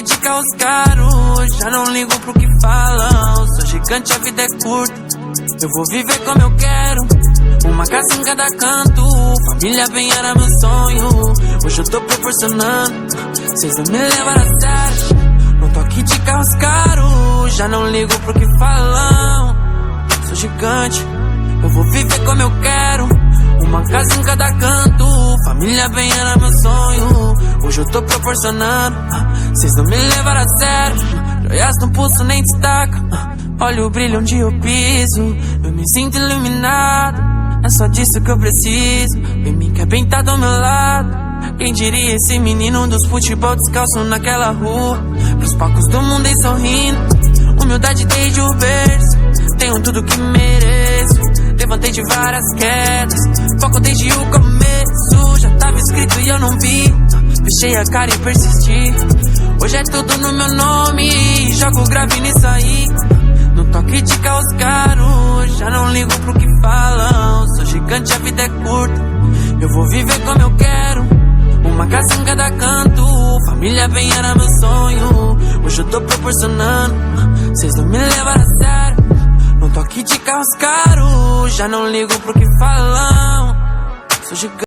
toque de carros caros, já não ligo pro que falam. Sou gigante, a vida é curta, eu vou viver como eu quero. Uma casa em cada canto, família bem era meu sonho. Hoje eu tô proporcionando, vocês não me levaram a sério. No toque de carros caros, já não ligo pro que falam. Sou gigante, eu vou viver como eu quero. Uma casa em cada canto, família bem era meu sonho. Hoje eu tô proporcionando, vocês não me levaram a sério. Joias no pulso nem destaca, olha o brilho onde eu piso. Eu me sinto iluminado, é só disso que eu preciso. Vem me quer bem tá do meu lado. Quem diria esse menino dos futebol descalço naquela rua, pros palcos do mundo em sorrindo. Humildade desde o berço, tenho tudo que mereço. Levantei de várias quedas, foco desde o começo. Já tava escrito e eu não vi, fechei a cara e persisti. Hoje é tudo no meu nome, jogo grave nisso aí. No toque de carros caros, já não ligo pro que falam. Sou gigante, a vida é curta, eu vou viver como eu quero. Uma casa em cada canto, família bem era meu sonho. Hoje eu tô proporcionando, vocês não me levaram a sério. No toque de carros caros, já não ligo pro que falam. Sou gigante.